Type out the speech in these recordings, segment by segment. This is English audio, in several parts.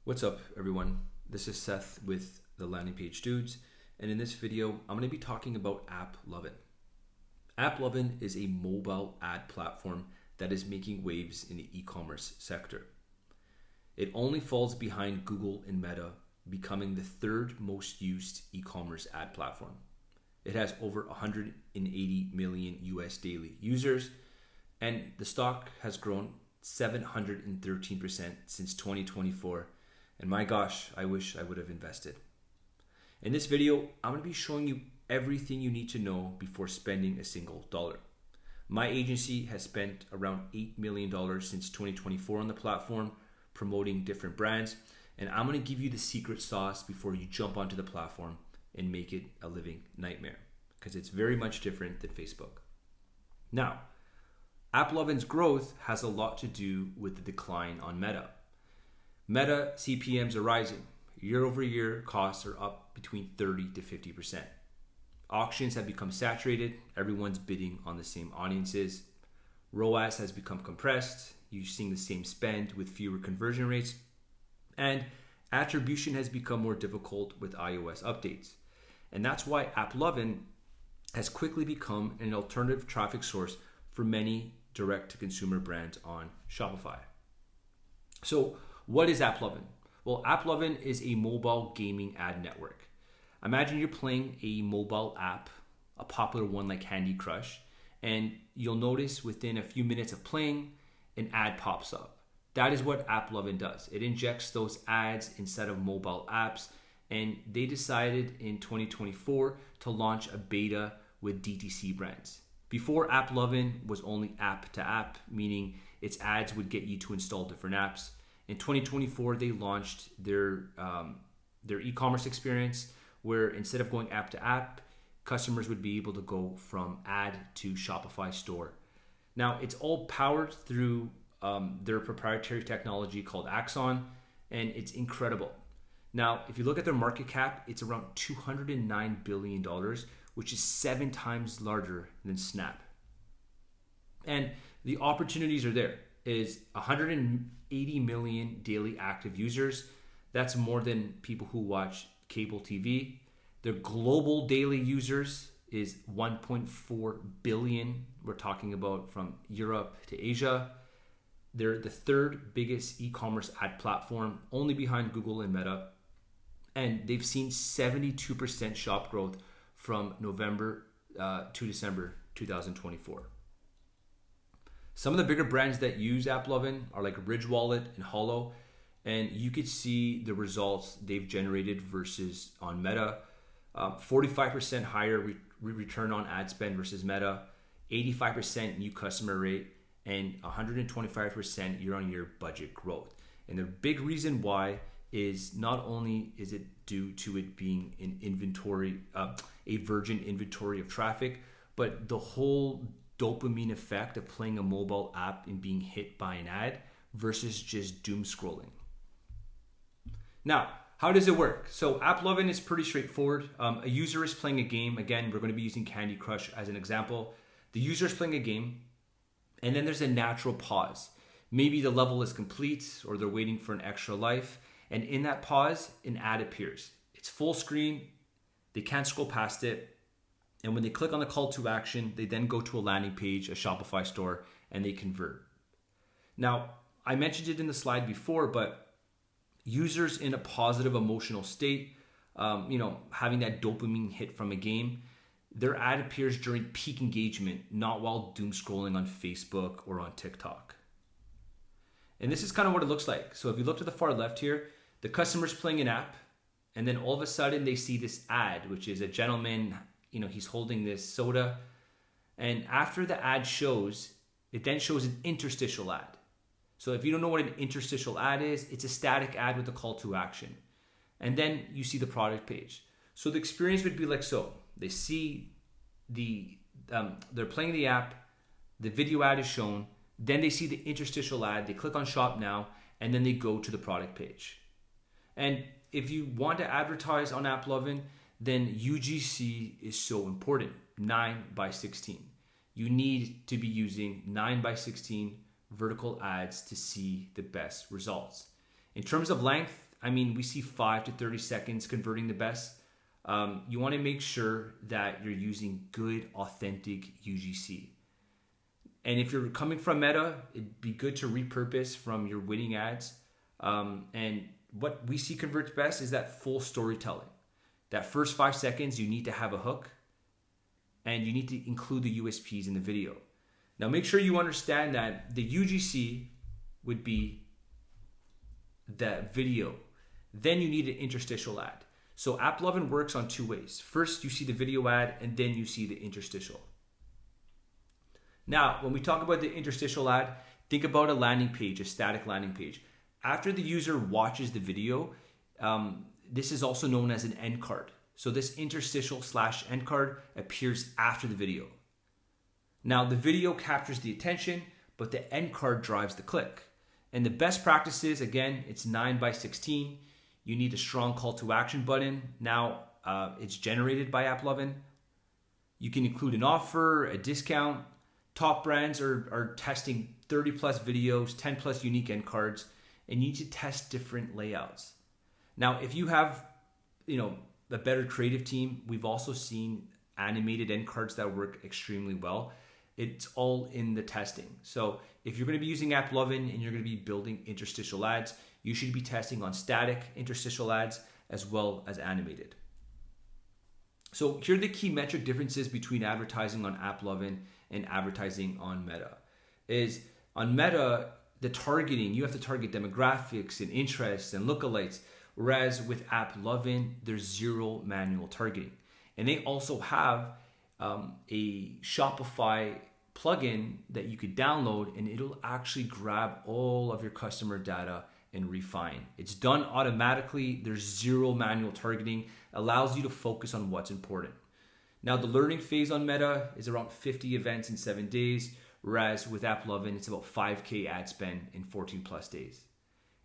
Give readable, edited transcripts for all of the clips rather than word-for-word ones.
What's up, everyone? This is Seth with the Landing Page Dudes, and in this video, I'm going to be talking about AppLovin. AppLovin is a mobile ad platform that is making waves in the e-commerce sector. It only falls behind Google and Meta, becoming the third most used e-commerce ad platform. It has over 180 million US daily users, and the stock has grown 713% since 2024. And my gosh, I wish I would have invested. In this video, I'm going to be showing you everything you need to know before spending a single dollar. My agency has spent around $8 million since 2024 on the platform, promoting different brands. And I'm going to give you the secret sauce before you jump onto the platform and make it a living nightmare, because it's very much different than Facebook. Now, AppLovin's growth has a lot to do with the decline on Meta. Meta CPMs are rising. Year over year, costs are up between 30 to 50%. Auctions have become saturated. Everyone's bidding on the same audiences. ROAS has become compressed. You're seeing the same spend with fewer conversion rates. And attribution has become more difficult with iOS updates. And that's why AppLovin has quickly become an alternative traffic source for many direct-to-consumer brands on Shopify. So, what is AppLovin? Well, AppLovin is a mobile gaming ad network. Imagine you're playing a mobile app, a popular one like Candy Crush, and you'll notice within a few minutes of playing, an ad pops up. That is what AppLovin does. It injects those ads inside of mobile apps, and they decided in 2024 to launch a beta with DTC brands. Before, AppLovin was only app to app, meaning its ads would get you to install different apps. In 2024, they launched their e-commerce experience, where instead of going app to app, customers would be able to go from ad to Shopify store. Now, it's all powered through their proprietary technology called Axon, and it's incredible. Now, if you look at their market cap, it's around $209 billion, which is 7 times larger than Snap. And the opportunities are there. Is 180 million daily active users. That's more than people who watch cable TV. Their global daily users is 1.4 billion. We're talking about from Europe to Asia. They're the third biggest e-commerce ad platform, only behind Google and Meta. And they've seen 72% shop growth from November to December 2024. Some of the bigger brands that use AppLovin are like Ridge Wallet and Hollow, and you could see the results they've generated versus on Meta. 45% higher return on ad spend versus Meta, 85% new customer rate, and 125% year-on-year budget growth. And the big reason why is not only is it due to it being an inventory, a virgin inventory of traffic, but the whole dopamine effect of playing a mobile app and being hit by an ad versus just doom scrolling. Now, how does it work? So AppLovin is pretty straightforward. A user is playing a game. Again, we're going to be using Candy Crush as an example. The user is playing a game, and then there's a natural pause. Maybe the level is complete or they're waiting for an extra life. And in that pause, an ad appears. It's full screen. They can't scroll past it. And when they click on the call to action, they then go to a landing page, a Shopify store, and they convert. Now, I mentioned it in the slide before, but users in a positive emotional state, having that dopamine hit from a game, their ad appears during peak engagement, not while doom scrolling on Facebook or on TikTok. And this is kind of what it looks like. So if you look to the far left here, the customer's playing an app, and then all of a sudden they see this ad, which is a gentleman, he's holding this soda. And after the ad shows, it then shows an interstitial ad. So if you don't know what an interstitial ad is, it's a static ad with a call to action. And then you see the product page. So the experience would be like so. They see they're playing the app, the video ad is shown, then they see the interstitial ad, they click on shop now, and then they go to the product page. And if you want to advertise on AppLovin, then UGC is so important, 9:16. You need to be using 9:16 vertical ads to see the best results. In terms of length, I mean, we see 5 to 30 seconds converting the best. You want to make sure that you're using good, authentic UGC. And if you're coming from Meta, it'd be good to repurpose from your winning ads. And what we see converts best is that full storytelling. That first 5 seconds, you need to have a hook and you need to include the USPs in the video. Now make sure you understand that the UGC would be the video. Then you need an interstitial ad. So AppLovin works on 2 ways. First, you see the video ad and then you see the interstitial. Now, when we talk about the interstitial ad, think about a landing page, a static landing page. After the user watches the video, this is also known as an end card. So this interstitial / end card appears after the video. Now, the video captures the attention, but the end card drives the click. And the best practices, again, it's 9:16. You need a strong call to action button. Now, it's generated by AppLovin. You can include an offer, a discount. Top brands are testing 30 plus videos, 10 plus unique end cards, and you need to test different layouts. Now, if you have, a better creative team, we've also seen animated end cards that work extremely well. It's all in the testing. So if you're going to be using AppLovin and you're going to be building interstitial ads, you should be testing on static interstitial ads as well as animated. So here are the key metric differences between advertising on AppLovin and advertising on Meta. Is on Meta, the targeting, you have to target demographics and interests and lookalikes, whereas with AppLovin, there's 0 manual targeting. And they also have a Shopify plugin that you could download and it'll actually grab all of your customer data and refine. It's done automatically. There's 0 manual targeting, allows you to focus on what's important. Now, the learning phase on Meta is around 50 events in 7 days, whereas with AppLovin, it's about 5K ad spend in 14 plus days.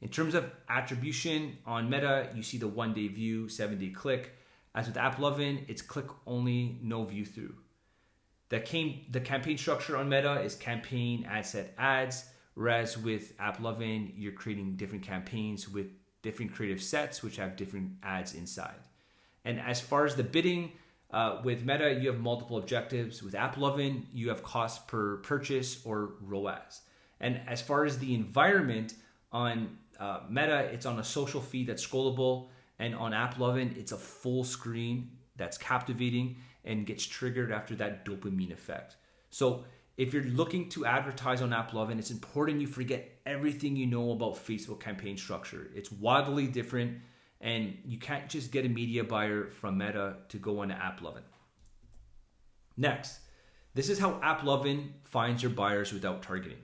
In terms of attribution on Meta, you see the 1-day view, 7-day click. As with AppLovin, it's click only, no view through. The campaign structure on Meta is campaign, ad set, ads, whereas with AppLovin, you're creating different campaigns with different creative sets, which have different ads inside. And as far as the bidding, with Meta, you have multiple objectives. With AppLovin, you have cost per purchase or ROAS. And as far as the environment on Meta, it's on a social feed that's scrollable. And on AppLovin, it's a full screen that's captivating and gets triggered after that dopamine effect. So if you're looking to advertise on AppLovin, it's important you forget everything you know about Facebook campaign structure. It's wildly different, and you can't just get a media buyer from Meta to go on to AppLovin. Next, this is how AppLovin finds your buyers without targeting.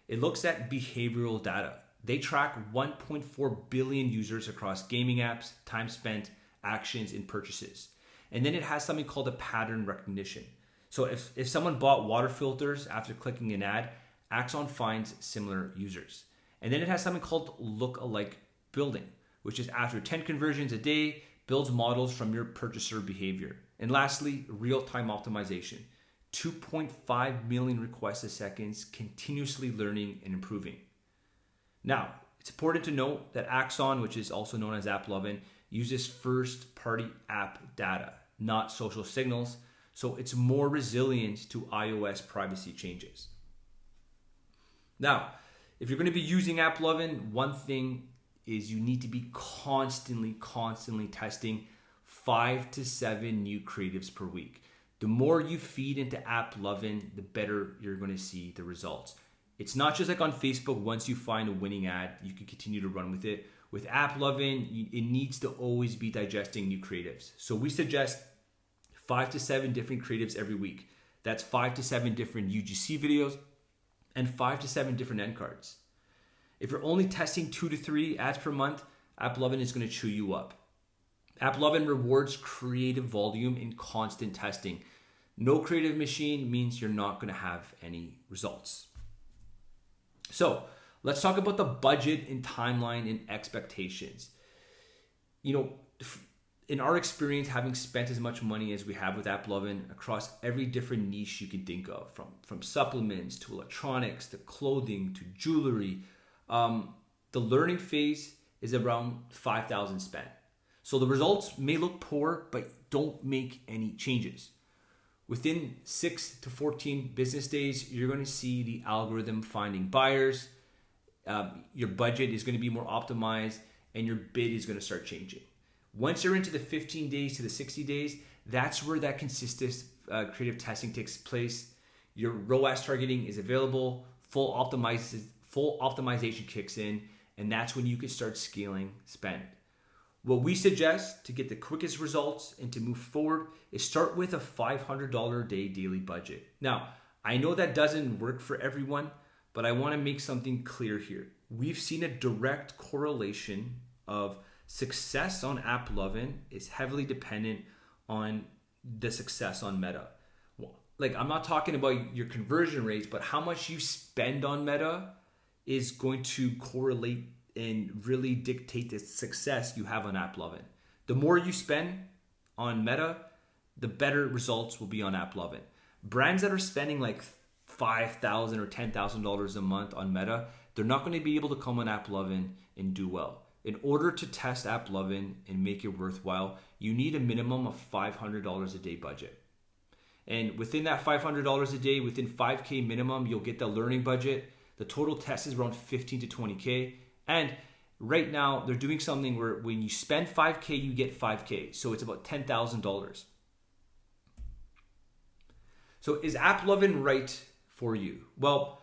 It looks at behavioral data. They track 1.4 billion users across gaming apps, time spent, actions, and purchases. And then it has something called a pattern recognition. So if someone bought water filters after clicking an ad, Axon finds similar users. And then it has something called look-alike building, which is after 10 conversions a day, builds models from your purchaser behavior. And lastly, real-time optimization. 2.5 million requests a second, continuously learning and improving. Now, it's important to note that Axon, which is also known as AppLovin, uses first-party app data, not social signals, so it's more resilient to iOS privacy changes. Now, if you're going to be using AppLovin, one thing is you need to be constantly testing 5 to 7 new creatives per week. The more you feed into AppLovin, the better you're going to see the results. It's not just like on Facebook, once you find a winning ad, you can continue to run with it. With AppLovin, it needs to always be digesting new creatives. So we suggest 5 to 7 different creatives every week. That's 5 to 7 different UGC videos and 5 to 7 different end cards. If you're only testing 2 to 3 ads per month, AppLovin is going to chew you up. AppLovin rewards creative volume and constant testing. No creative machine means you're not going to have any results. So let's talk about the budget and timeline and expectations. In our experience, having spent as much money as we have with AppLovin across every different niche you can think of, from supplements to electronics to clothing to jewelry, the learning phase is around 5,000 spent. So the results may look poor, but don't make any changes. Within 6 to 14 business days, you're going to see the algorithm finding buyers. Your budget is going to be more optimized, and your bid is going to start changing. Once you're into the 15 days to the 60 days, that's where that consistent creative testing takes place. Your ROAS targeting is available, full optimization kicks in, and that's when you can start scaling spend. What we suggest to get the quickest results and to move forward is start with a $500 a day daily budget. Now, I know that doesn't work for everyone, but I want to make something clear here. We've seen a direct correlation of success on AppLovin is heavily dependent on the success on Meta. Like, I'm not talking about your conversion rates, but how much you spend on Meta is going to correlate and really dictate the success you have on AppLovin. The more you spend on Meta, the better results will be on AppLovin. Brands that are spending like $5,000 or $10,000 a month on Meta, they're not going to be able to come on AppLovin and do well. In order to test AppLovin and make it worthwhile, you need a minimum of $500 a day budget. And within that $500 a day, within 5K minimum, you'll get the learning budget. The total test is around 15 to 20K. And right now, they're doing something where when you spend 5K, you get 5K. So it's about $10,000. So is AppLovin right for you? Well,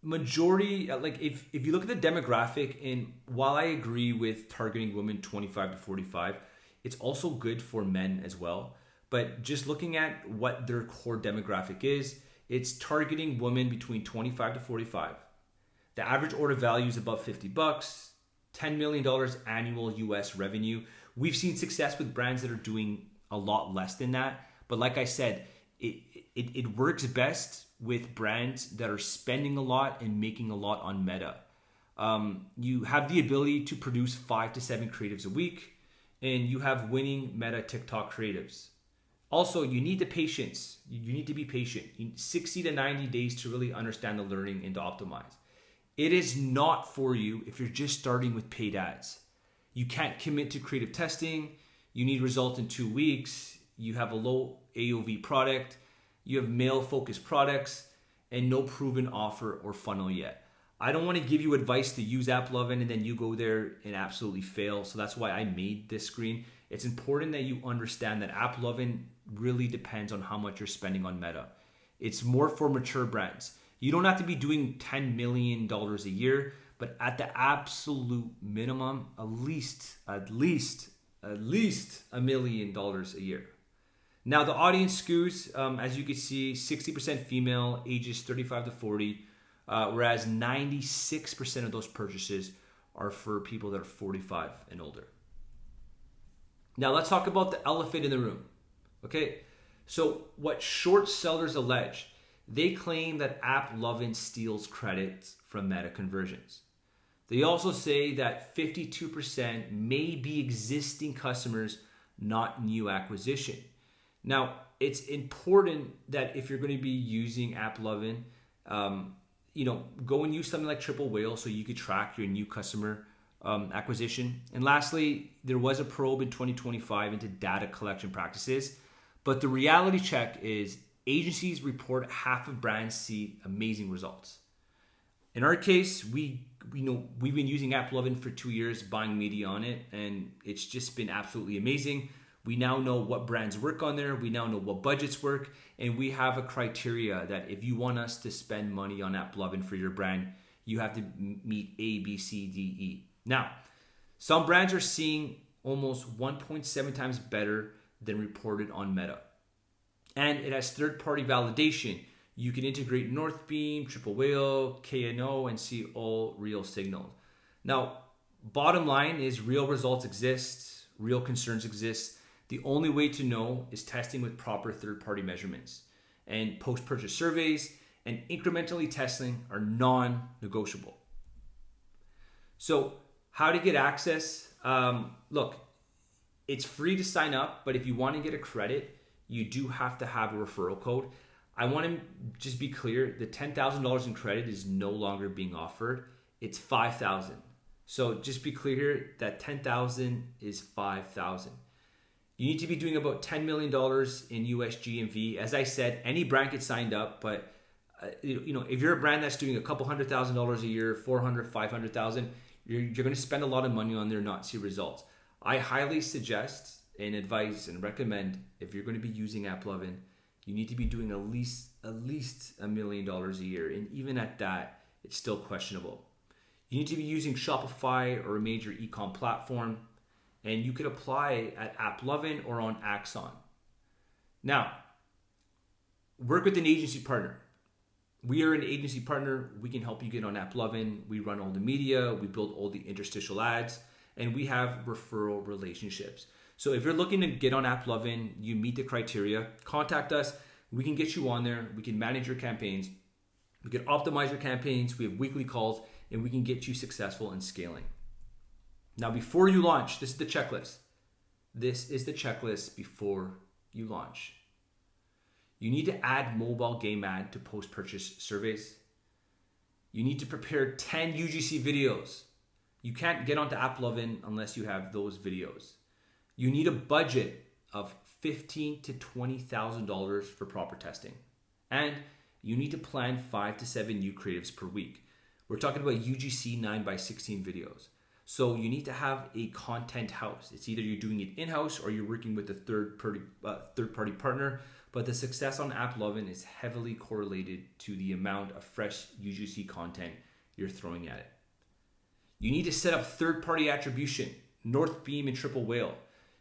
majority, like if you look at the demographic, and while I agree with targeting women 25 to 45, it's also good for men as well. But just looking at what their core demographic is, it's targeting women between 25 to 45. The average order value is above $50, $10 million annual US revenue. We've seen success with brands that are doing a lot less than that. But like I said, it works best with brands that are spending a lot and making a lot on Meta. You have the ability to produce 5 to 7 creatives a week, and you have winning Meta TikTok creatives. Also, you need the patience. You need to be patient. You need 60 to 90 days to really understand the learning and to optimize. It is not for you if you're just starting with paid ads. You can't commit to creative testing. You need results in 2 weeks. You have a low AOV product. You have male-focused products and no proven offer or funnel yet. I don't want to give you advice to use AppLovin and then you go there and absolutely fail. So that's why I made this screen. It's important that you understand that AppLovin really depends on how much you're spending on Meta. It's more for mature brands. You don't have to be doing $10 million a year, but at the absolute minimum, at least $1 million a year. Now the audience SKOOs, as you can see, 60% female, ages 35 to 40, whereas 96% of those purchases are for people that are 45 and older. Now let's talk about the elephant in the room. Okay, so what short sellers allege, they claim that AppLovin steals credits from Meta conversions. They also say that 52% may be existing customers, not new acquisition. Now, it's important that if you're going to be using AppLovin, go and use something like Triple Whale so you could track your new customer acquisition. And lastly, there was a probe in 2025 into data collection practices, but the reality check is agencies report half of brands see amazing results. In our case, we've been using AppLovin for 2 years, buying media on it, and it's just been absolutely amazing. We now know what brands work on there. We now know what budgets work, and we have a criteria that if you want us to spend money on AppLovin for your brand, you have to meet A, B, C, D, E. Now, some brands are seeing almost 1.7 times better than reported on Meta. And it has third-party validation. You can integrate Northbeam, Triple Whale, KNO, and see all real signals. Now, bottom line is real results exist, real concerns exist. The only way to know is testing with proper third-party measurements. And post-purchase surveys and incrementally testing are non-negotiable. So how to get access? Look, it's free to sign up, but if you want to get a credit, you do have to have a referral code. I want to just be clear, the $10,000 in credit is no longer being offered. It's $5,000. So just be clear here that 10,000 is 5,000. You need to be doing about $10 million in US GMV. As I said, any brand gets signed up, but if you're a brand that's doing a couple $100,000 a year, 400, 500,000, you're going to spend a lot of money on there, not see results. I highly suggest and advise and recommend, if you're going to be using AppLovin, you need to be doing at least $1 million a year. And even at that, it's still questionable. You need to be using Shopify or a major e-com platform, and you could apply at AppLovin or on Axon. Now, work with an agency partner. We are an agency partner. We can help you get on AppLovin. We run all the media, we build all the interstitial ads, and we have referral relationships. So if you're looking to get on AppLovin, you meet the criteria, contact us. We can get you on there. We can manage your campaigns. We can optimize your campaigns. We have weekly calls, and we can get you successful in scaling. Now, before you launch, this is the checklist. This is the checklist before you launch. You need to add mobile game ad to post-purchase surveys. You need to prepare 10 UGC videos. You can't get onto AppLovin unless you have those videos. You need a budget of $15,000 to $20,000 for proper testing. And you need to plan 5 to 7 new creatives per week. We're talking about UGC 9x16 videos. So you need to have a content house. It's either you're doing it in-house or you're working with a third-party partner. But the success on AppLovin is heavily correlated to the amount of fresh UGC content you're throwing at it. You need to set up third-party attribution, North Beam and Triple Whale.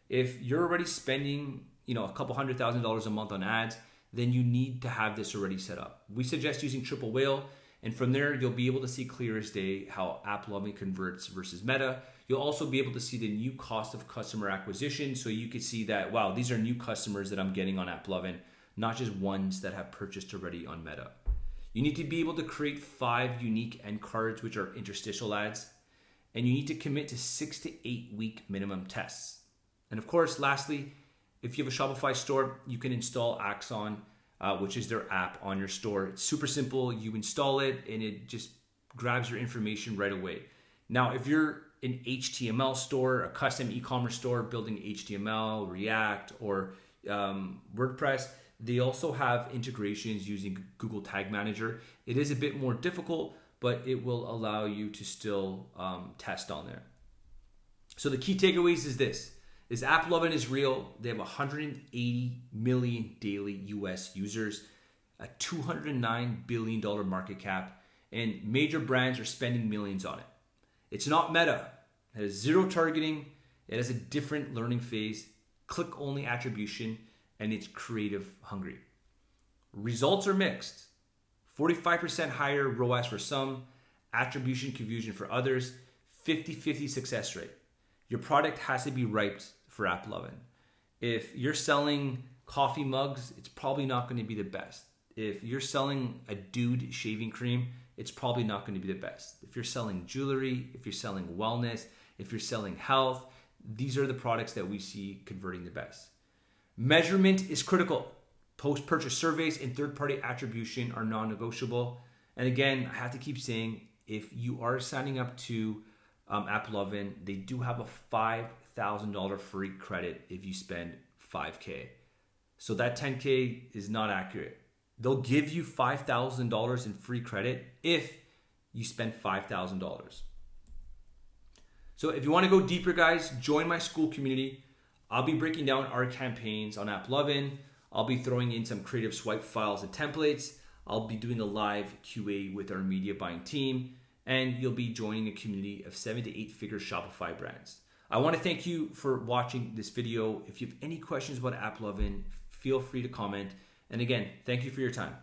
If you're already spending, a couple $100,000 a month on ads, then you need to have this already set up. We suggest using Triple Whale, and from there you'll be able to see clear as day how AppLovin converts versus Meta. You'll also be able to see the new cost of customer acquisition, so you can see that, wow, these are new customers that I'm getting on AppLovin, not just ones that have purchased already on Meta. You need to be able to create 5 unique end cards, which are interstitial ads, and you need to commit to 6 to 8 week minimum tests. And of course, lastly, if you have a Shopify store, you can install Axon, which is their app on your store. It's super simple. You install it and it just grabs your information right away. Now, if you're an HTML store, a custom e-commerce store building HTML, React, or WordPress, they also have integrations using Google Tag Manager. It is a bit more difficult, but it will allow you to still test on there. So the key takeaways is this. AppLovin is real. They have 180 million daily US users, a $209 billion market cap, and major brands are spending millions on it. It's not Meta. It has zero targeting. It has a different learning phase, click-only attribution, and it's creative hungry. Results are mixed. 45% higher ROAS for some, attribution confusion for others, 50-50 success rate. Your product has to be right for AppLovin. If you're selling coffee mugs, it's probably not going to be the best. If you're selling a dude shaving cream, it's probably not going to be the best. If you're selling jewelry, if you're selling wellness, if you're selling health, these are the products that we see converting the best. Measurement is critical. Post-purchase surveys and third-party attribution are non-negotiable. And again, I have to keep saying, if you are signing up to AppLovin, they do have a $5,000 free credit if you spend $5K. So that $10K is not accurate. They'll give you $5,000 in free credit if you spend $5,000. So if you want to go deeper, guys, join my SKOOL community. I'll be breaking down our campaigns on AppLovin. I'll be throwing in some creative swipe files and templates. I'll be doing a live QA with our media buying team, and you'll be joining a community of 7 to 8 figure Shopify brands. I want to thank you for watching this video. If you have any questions about AppLovin, feel free to comment. And again, thank you for your time.